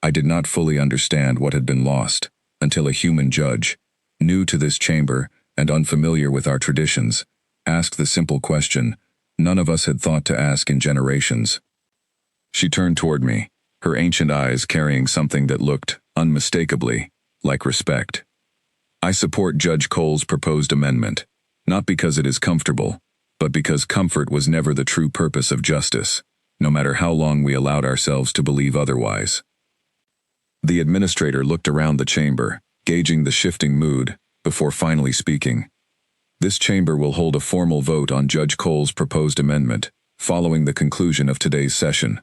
I did not fully understand what had been lost until a human judge, new to this chamber and unfamiliar with our traditions, asked the simple question none of us had thought to ask in generations. She turned toward me, her ancient eyes carrying something that looked, unmistakably, like respect. I support Judge Cole's proposed amendment, not because it is comfortable, but because comfort was never the true purpose of justice, no matter how long we allowed ourselves to believe otherwise. The administrator looked around the chamber, gauging the shifting mood, before finally speaking. This chamber will hold a formal vote on Judge Cole's proposed amendment, following the conclusion of today's session.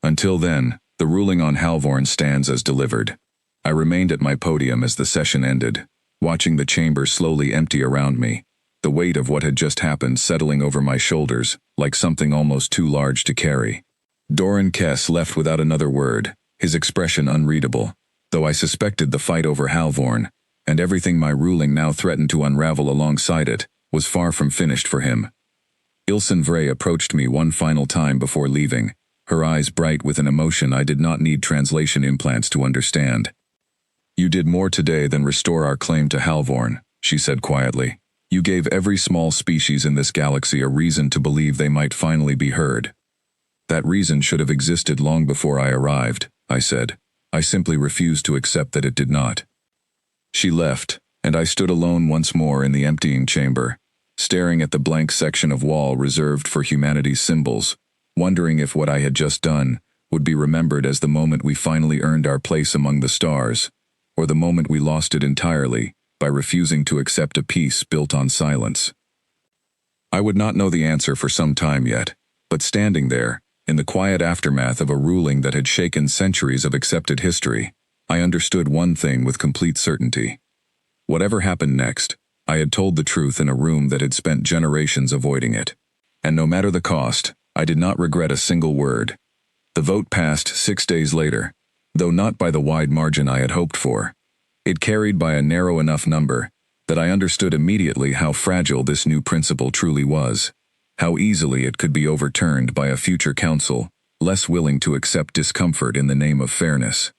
Until then, the ruling on Halvorn stands as delivered. I remained at my podium as the session ended, watching the chamber slowly empty around me, the weight of what had just happened settling over my shoulders, like something almost too large to carry. Doran Kess left without another word, his expression unreadable, though I suspected the fight over Halvorn, and everything my ruling now threatened to unravel alongside it, was far from finished for him. Ilsen Vrey approached me one final time before leaving, her eyes bright with an emotion I did not need translation implants to understand. "You did more today than restore our claim to Halvorn," she said quietly. "You gave every small species in this galaxy a reason to believe they might finally be heard." "That reason should have existed long before I arrived," I said. "I simply refused to accept that it did not." She left, and I stood alone once more in the emptying chamber, staring at the blank section of wall reserved for humanity's symbols, wondering if what I had just done would be remembered as the moment we finally earned our place among the stars, or the moment we lost it entirely by refusing to accept a peace built on silence. I would not know the answer for some time yet, but standing there, in the quiet aftermath of a ruling that had shaken centuries of accepted history, I understood one thing with complete certainty. Whatever happened next, I had told the truth in a room that had spent generations avoiding it. And no matter the cost, I did not regret a single word. The vote passed 6 days later, though not by the wide margin I had hoped for. It carried by a narrow enough number that I understood immediately how fragile this new principle truly was, how easily it could be overturned by a future council, less willing to accept discomfort in the name of fairness.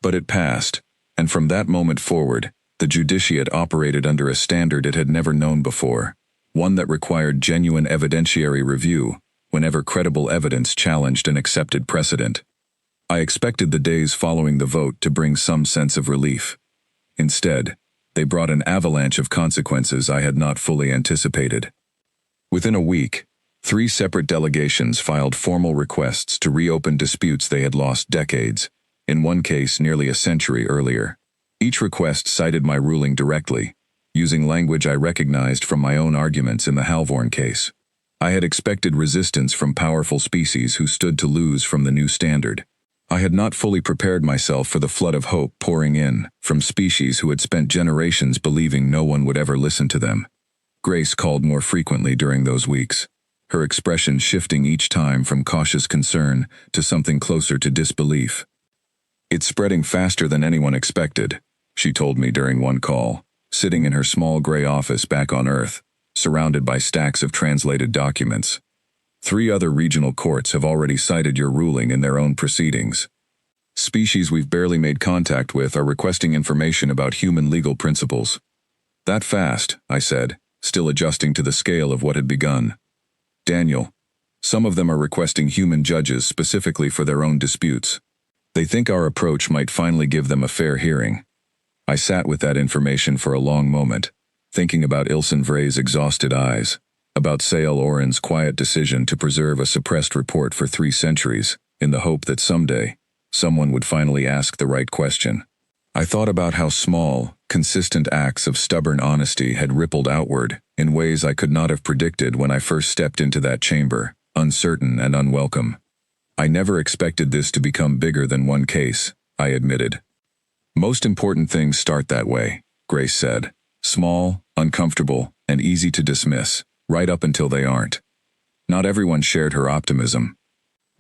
But it passed, and from that moment forward, the Judiciate operated under a standard it had never known before, one that required genuine evidentiary review whenever credible evidence challenged an accepted precedent. I expected the days following the vote to bring some sense of relief. Instead, they brought an avalanche of consequences I had not fully anticipated. Within a week, 3 separate delegations filed formal requests to reopen disputes they had lost decades, in one case nearly a century earlier. Each request cited my ruling directly, using language I recognized from my own arguments in the Halvorn case. I had expected resistance from powerful species who stood to lose from the new standard. I had not fully prepared myself for the flood of hope pouring in from species who had spent generations believing no one would ever listen to them. Grace called more frequently during those weeks, her expression shifting each time from cautious concern to something closer to disbelief. "It's spreading faster than anyone expected," she told me during one call, sitting in her small gray office back on Earth, surrounded by stacks of translated documents. 3 other regional courts have already cited your ruling in their own proceedings. Species we've barely made contact with are requesting information about human legal principles." "That fast," I said, still adjusting to the scale of what had begun. "Daniel, some of them are requesting human judges specifically for their own disputes. They think our approach might finally give them a fair hearing." I sat with that information for a long moment, thinking about Ilsen Vrey's exhausted eyes, about Sael Oren's quiet decision to preserve a suppressed report for 3 centuries, in the hope that someday, someone would finally ask the right question. I thought about how small, consistent acts of stubborn honesty had rippled outward in ways I could not have predicted when I first stepped into that chamber, uncertain and unwelcome. "I never expected this to become bigger than one case," I admitted. "Most important things start that way," Grace said. "Small, uncomfortable, and easy to dismiss, right up until they aren't." Not everyone shared her optimism.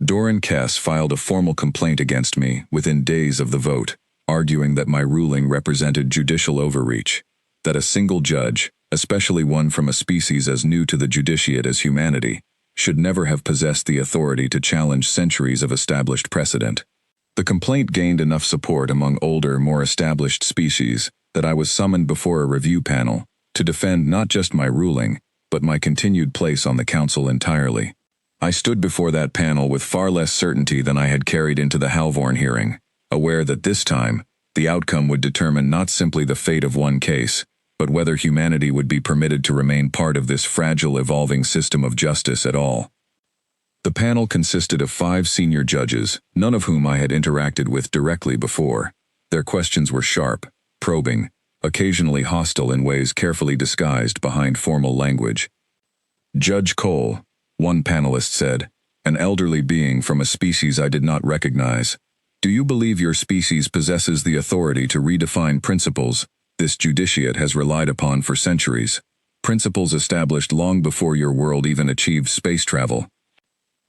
Doran Kess filed a formal complaint against me within days of the vote, arguing that my ruling represented judicial overreach, that a single judge, especially one from a species as new to the Judiciate as humanity, should never have possessed the authority to challenge centuries of established precedent. The complaint gained enough support among older, more established species that I was summoned before a review panel to defend not just my ruling, but my continued place on the council entirely. I stood before that panel with far less certainty than I had carried into the Halvorn hearing, aware that this time, the outcome would determine not simply the fate of one case, but whether humanity would be permitted to remain part of this fragile, evolving system of justice at all. The panel consisted of 5 senior judges, none of whom I had interacted with directly before. Their questions were sharp, probing, occasionally hostile in ways carefully disguised behind formal language. Judge Cole, one panelist said, an elderly being from a species I did not recognize. Do you believe your species possesses the authority to redefine principles this judiciate has relied upon for centuries, principles established long before your world even achieved space travel?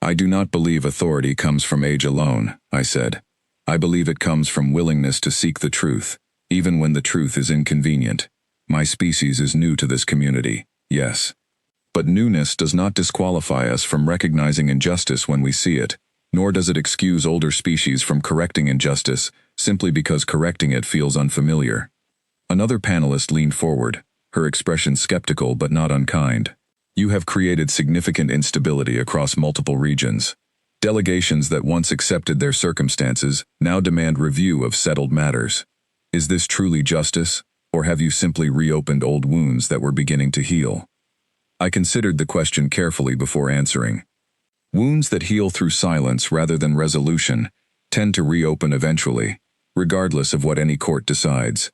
I do not believe authority comes from age alone, I said. I believe it comes from willingness to seek the truth, even when the truth is inconvenient. My species is new to this community, yes. But newness does not disqualify us from recognizing injustice when we see it, nor does it excuse older species from correcting injustice simply because correcting it feels unfamiliar. Another panelist leaned forward, her expression skeptical but not unkind. You have created significant instability across multiple regions. Delegations that once accepted their circumstances now demand review of settled matters. Is this truly justice, or have you simply reopened old wounds that were beginning to heal? I considered the question carefully before answering. Wounds that heal through silence rather than resolution tend to reopen eventually, regardless of what any court decides.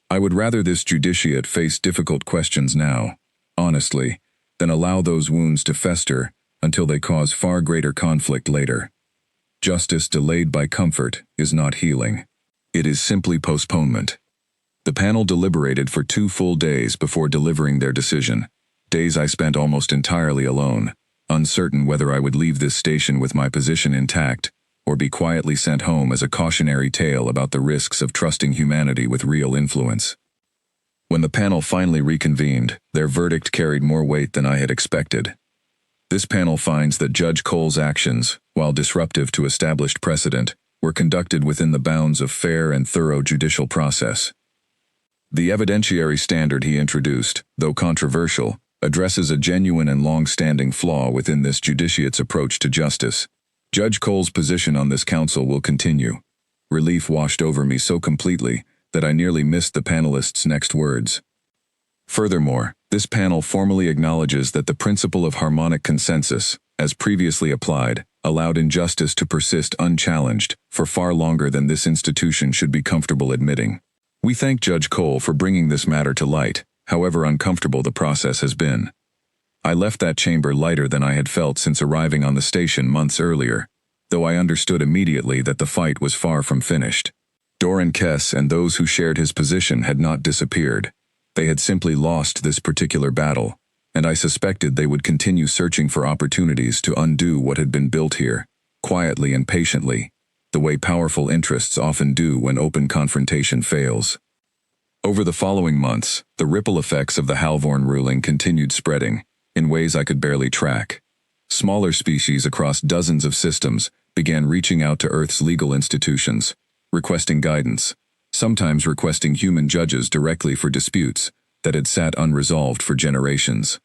I would rather this judiciate face difficult questions now, honestly, than allow those wounds to fester until they cause far greater conflict later. Justice delayed by comfort is not healing. It is simply postponement. The panel deliberated for 2 full days before delivering their decision, days I spent almost entirely alone, uncertain whether I would leave this station with my position intact or be quietly sent home as a cautionary tale about the risks of trusting humanity with real influence. When the panel finally reconvened, their verdict carried more weight than I had expected. This panel finds that Judge Cole's actions, while disruptive to established precedent, were conducted within the bounds of fair and thorough judicial process. The evidentiary standard he introduced, though controversial, addresses a genuine and long-standing flaw within this judiciate's approach to justice. Judge Cole's position on this council will continue. Relief washed over me so completely that I nearly missed the panelists' next words. Furthermore, this panel formally acknowledges that the principle of harmonic consensus, as previously applied, allowed injustice to persist unchallenged for far longer than this institution should be comfortable admitting. We thank Judge Cole for bringing this matter to light, however uncomfortable the process has been. I left that chamber lighter than I had felt since arriving on the station months earlier, though I understood immediately that the fight was far from finished. Doran Kess and those who shared his position had not disappeared. They had simply lost this particular battle, and I suspected they would continue searching for opportunities to undo what had been built here, quietly and patiently, the way powerful interests often do when open confrontation fails. Over the following months, the ripple effects of the Halvorn ruling continued spreading, in ways I could barely track. Smaller species across dozens of systems began reaching out to Earth's legal institutions, requesting guidance, sometimes requesting human judges directly for disputes that had sat unresolved for generations.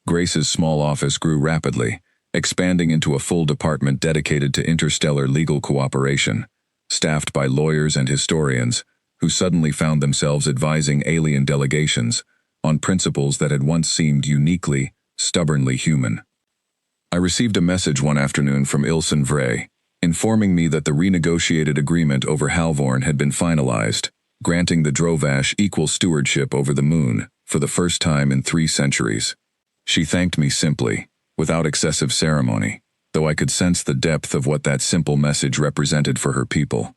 Grace's small office grew rapidly, expanding into a full department dedicated to interstellar legal cooperation, staffed by lawyers and historians who suddenly found themselves advising alien delegations on principles that had once seemed uniquely, stubbornly human. I received a message one afternoon from Ilsen Vrey, informing me that the renegotiated agreement over Halvorn had been finalized, granting the Drovash equal stewardship over the moon for the first time in 3 centuries. She thanked me simply, without excessive ceremony, though I could sense the depth of what that simple message represented for her people.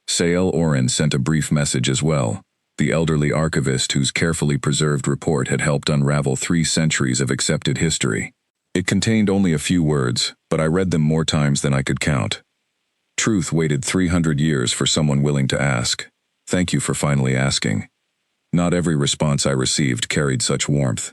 Sael Oren sent a brief message as well, the elderly archivist whose carefully preserved report had helped unravel 3 centuries of accepted history. It contained only a few words, but I read them more times than I could count. Truth waited 300 years for someone willing to ask. Thank you for finally asking. Not every response I received carried such warmth.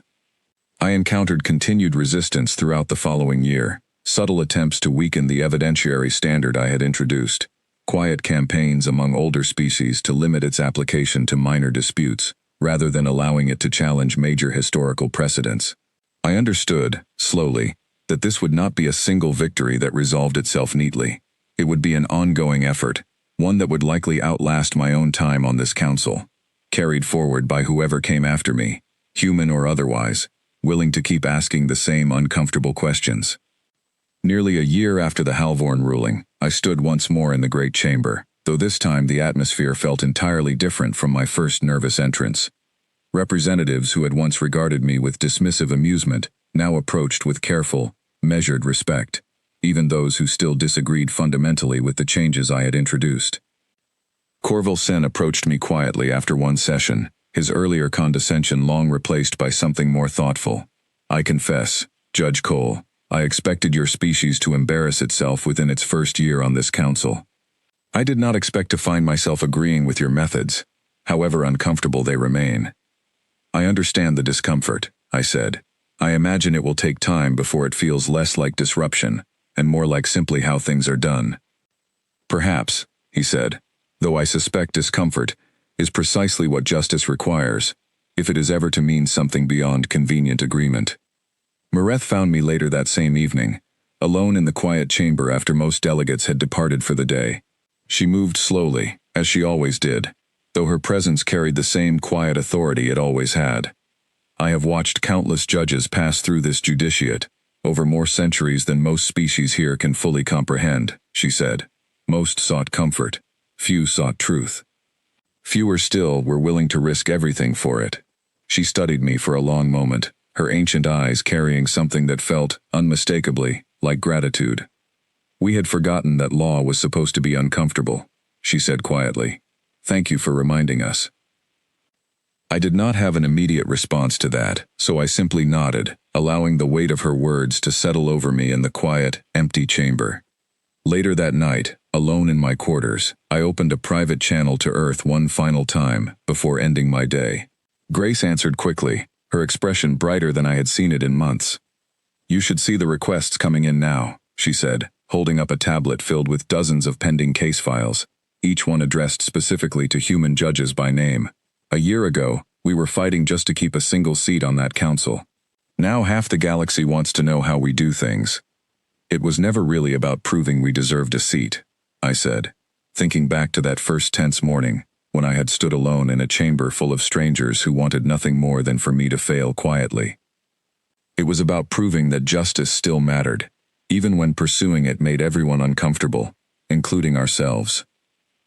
I encountered continued resistance throughout the following year, subtle attempts to weaken the evidentiary standard I had introduced. quiet campaigns among older species to limit its application to minor disputes, rather than allowing it to challenge major historical precedents. I understood, slowly, that this would not be a single victory that resolved itself neatly. It would be an ongoing effort, one that would likely outlast my own time on this council, carried forward by whoever came after me, human or otherwise, willing to keep asking the same uncomfortable questions. Nearly a year after the Halvorn ruling, I stood once more in the great chamber, though this time the atmosphere felt entirely different from my first nervous entrance. Representatives who had once regarded me with dismissive amusement now approached with careful, measured respect, even those who still disagreed fundamentally with the changes I had introduced. Corval Sen approached me quietly after one session, his earlier condescension long replaced by something more thoughtful. "I confess, Judge Cole, I expected your species to embarrass itself within its first year on this council. I did not expect to find myself agreeing with your methods, however uncomfortable they remain." "I understand the discomfort," I said. "I imagine it will take time before it feels less like disruption, and more like simply how things are done." "Perhaps," he said, "though I suspect discomfort is precisely what justice requires, if it is ever to mean something beyond convenient agreement." Mareth found me later that same evening, alone in the quiet chamber after most delegates had departed for the day. She moved slowly, as she always did, though her presence carried the same quiet authority it always had. "I have watched countless judges pass through this judiciate, over more centuries than most species here can fully comprehend," she said. "Most sought comfort. Few sought truth. Fewer still were willing to risk everything for it." She studied me for a long moment, her ancient eyes carrying something that felt, unmistakably, like gratitude. "We had forgotten that law was supposed to be uncomfortable," she said quietly. "Thank you for reminding us." I did not have an immediate response to that, so I simply nodded, allowing the weight of her words to settle over me in the quiet, empty chamber. Later that night, alone in my quarters, I opened a private channel to Earth one final time before ending my day. Grace answered quickly, her expression brighter than I had seen it in months. "You should see the requests coming in now," she said, holding up a tablet filled with dozens of pending case files, each one addressed specifically to human judges by name. "A year ago, we were fighting just to keep a single seat on that council. Now half the galaxy wants to know how we do things." "It was never really about proving we deserved a seat," I said, thinking back to that first tense morning, when I had stood alone in a chamber full of strangers who wanted nothing more than for me to fail quietly. It was about proving that justice still mattered, even when pursuing it made everyone uncomfortable, including ourselves.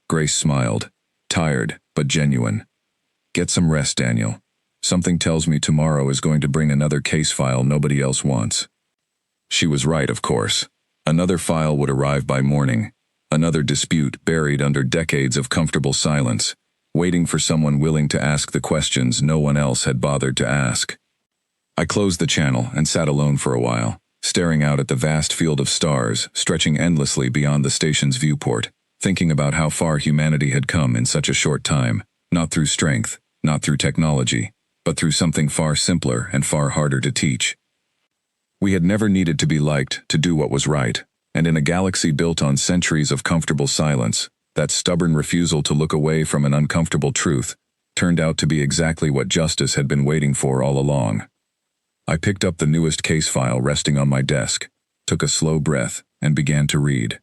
Grace smiled, tired but genuine. "Get some rest, Daniel. Something tells me tomorrow is going to bring another case file nobody else wants." She was right, of course. Another file would arrive by morning, another dispute buried under decades of comfortable silence, waiting for someone willing to ask the questions no one else had bothered to ask. I closed the channel and sat alone for a while, staring out at the vast field of stars stretching endlessly beyond the station's viewport, thinking about how far humanity had come in such a short time, not through strength, not through technology, but through something far simpler and far harder to teach. We had never needed to be liked to do what was right, and in a galaxy built on centuries of comfortable silence, that stubborn refusal to look away from an uncomfortable truth turned out to be exactly what justice had been waiting for all along. I picked up the newest case file resting on my desk, took a slow breath, and began to read.